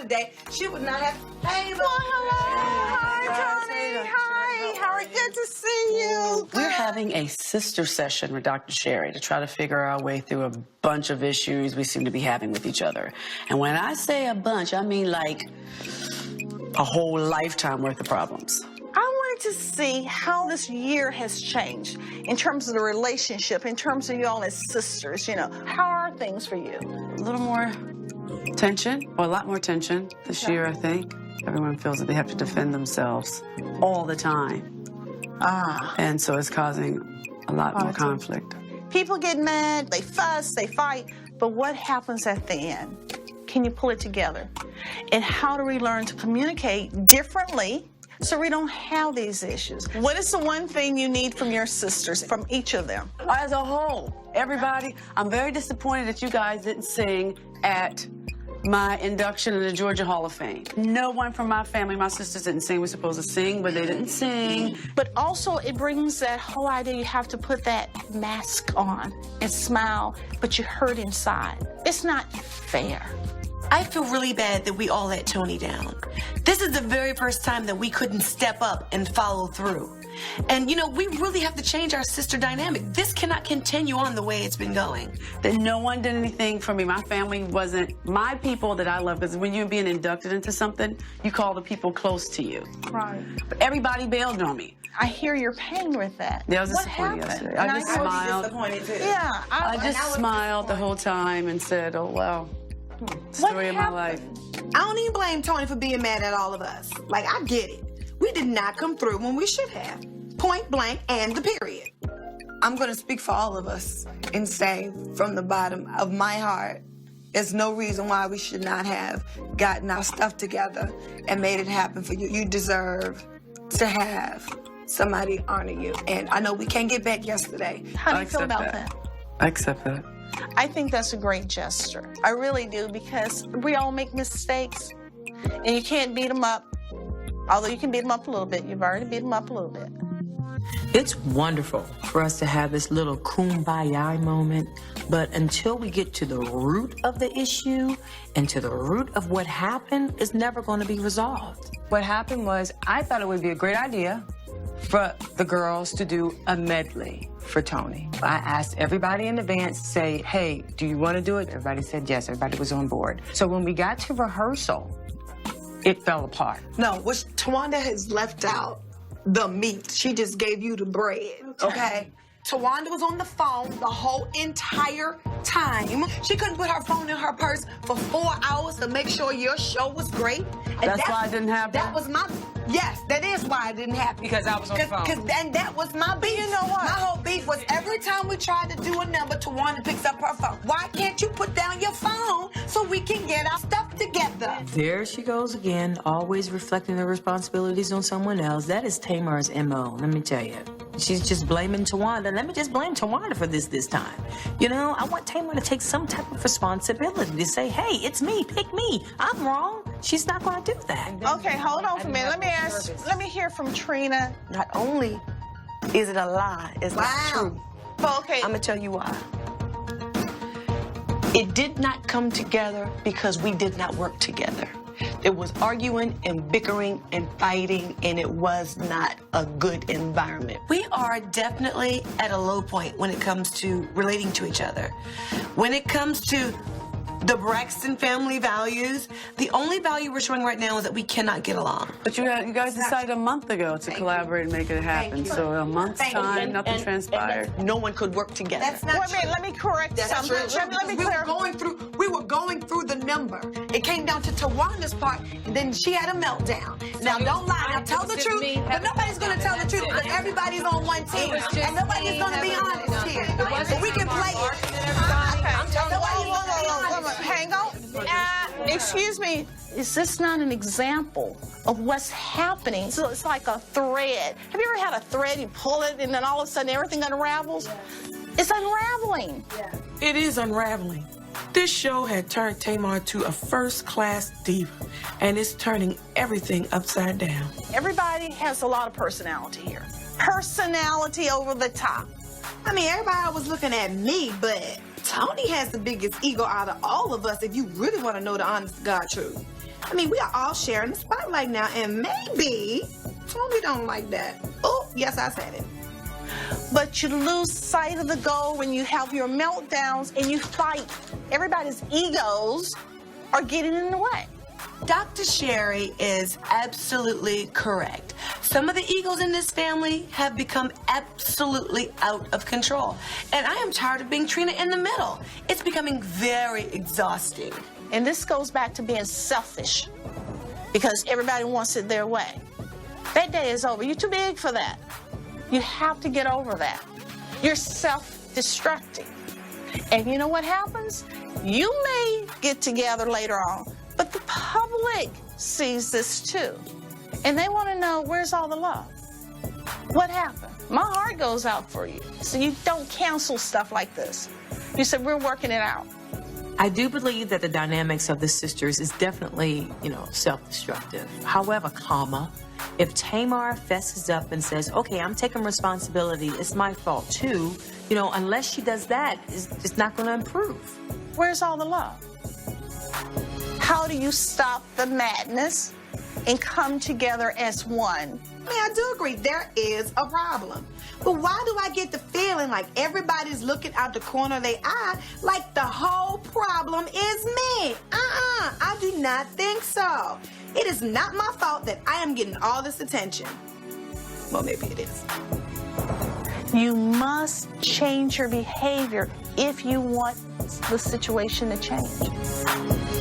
day, she would not have. Hey, well, hello. Hi, Toni. Hi. How are you? Good to see you. We're having a sister session with Dr. Sherry to try to figure our way through a bunch of issues we seem to be having with each other. And when I say a bunch, I mean like a whole lifetime worth of problems. I wanted to see how this year has changed in terms of the relationship, in terms of you all as sisters, you know. How are things for you? A little more tension, or a lot more tension this year, I think. Everyone feels that they have to defend themselves all the time. And so it's causing a lot more conflict. People get mad, they fuss, they fight, but what happens at the end? Can you pull it together? And how do we learn to communicate differently so we don't have these issues? What is the one thing you need from your sisters, from each of them? As a whole, everybody, I'm very disappointed that you guys didn't sing at my induction in the Georgia Hall of Fame. No one from my family, my sisters didn't sing. We're supposed to sing, but they didn't sing. But also it brings that whole idea you have to put that mask on and smile, but you're hurt inside. It's not fair. I feel really bad that we all let Toni down. This is the very first time that we couldn't step up and follow through. And, you know, we really have to change our sister dynamic. This cannot continue on the way it's been going. That no one did anything for me. My family wasn't my people that I love, because when you're being inducted into something, you call the people close to you. Right. But everybody bailed on me. I hear your pain with that. Yeah, I was What disappointed happened? yesterday. I just smiled. Disappointed too. Yeah. I just smiled the whole time and said, oh, wow. Story of my life. I don't even blame Toni for being mad at all of us. Like, I get it. We did not come through when we should have. Point blank and the period. I'm going to speak for all of us and say from the bottom of my heart, there's no reason why we should not have gotten our stuff together and made it happen for you. You deserve to have somebody honor you. And I know we can't get back yesterday. How do you feel about that? I accept that. I think that's a great gesture. I really do, because we all make mistakes, and you can't beat them up. Although you can beat them up a little bit. You've already beat them up a little bit. It's wonderful for us to have this little kumbaya moment, but until we get to the root of the issue and to the root of what happened, it's never going to be resolved. What happened was, I thought it would be a great idea for the girls to do a medley for Toni. I asked everybody in advance to say, hey, do you want to do it? Everybody said yes. Everybody was on board. So when we got to rehearsal, it fell apart. No, what Tawanda has left out the meat. She just gave you the bread, okay? Tawanda was on the phone the whole entire time. She couldn't put her phone in her purse for 4 hours to make sure your show was great. And That's why it didn't happen? That was my, yes, that is why it didn't happen. Because I was on the phone. And that was my beef. You know what? My whole beef was every time we tried to do a number, Tawanda picks up her phone. Why can't you put down your phone so we can get our stuff together? There she goes again, always reflecting the responsibilities on someone else. That is Tamar's MO, let me tell you. She's just blaming Tawanda. Let me just blame Tawanda for this time. You know, I want Tamar to take some type of responsibility to say, hey, it's me, pick me. I'm wrong. She's not going to do that. Okay, hold on for a minute. Let me hear from Trina. Not only is it a lie, it's not true. Well, okay. I'm gonna tell you why. It did not come together because we did not work together. There was arguing and bickering and fighting, and it was not a good environment. We are definitely at a low point when it comes to relating to each other. When it comes to the Braxton family values, the only value we're showing right now is that we cannot get along. But you guys decided a month ago to collaborate and make it happen. So a month's time, nothing transpired. No one could work together. That's not Wait a minute, let me correct something. Let me we were going through the number. It came down to Tawanda's part, and then she had a meltdown. Now, don't lie. Now, tell the truth. But nobody's going to tell the truth because everybody's on one team. And nobody's going to be honest here. So we can play it. Hang on. Excuse me. Is this not an example of what's happening? So it's like a thread. Have you ever had a thread, you pull it, and then all of a sudden everything unravels? It's unraveling. It is unraveling. This show had turned Tamar to a first-class diva, and it's turning everything upside down. Everybody has a lot of personality here. Personality over the top. I mean, everybody was looking at me, but Toni has the biggest ego out of all of us if you really want to know the honest to God truth. I mean, we are all sharing the spotlight now, and maybe Toni don't like that. Oh, yes, I said it. But you lose sight of the goal when you have your meltdowns and you fight. Everybody's egos are getting in the way. Dr. Sherry is absolutely correct. Some of the egos in this family have become absolutely out of control. And I am tired of being Trina in the middle. It's becoming very exhausting. And this goes back to being selfish because everybody wants it their way. That day is over. You're too big for that. You have to get over that. You're self-destructing. And you know what happens? You may get together later on, but the public sees this too. And they want to know, where's all the love? What happened? My heart goes out for you. So you don't cancel stuff like this. You said, we're working it out. I do believe that the dynamics of the sisters is definitely, self-destructive. However, if Tamar fesses up and says, okay, I'm taking responsibility, it's my fault too, unless she does that, it's not going to improve. Where's all the love? How do you stop the madness and come together as one? I mean, I do agree, there is a problem. But why do I get the feeling like everybody's looking out the corner of their eye like the whole problem is me? I do not think so. It is not my fault that I am getting all this attention. Well, maybe it is. You must change your behavior if you want the situation to change.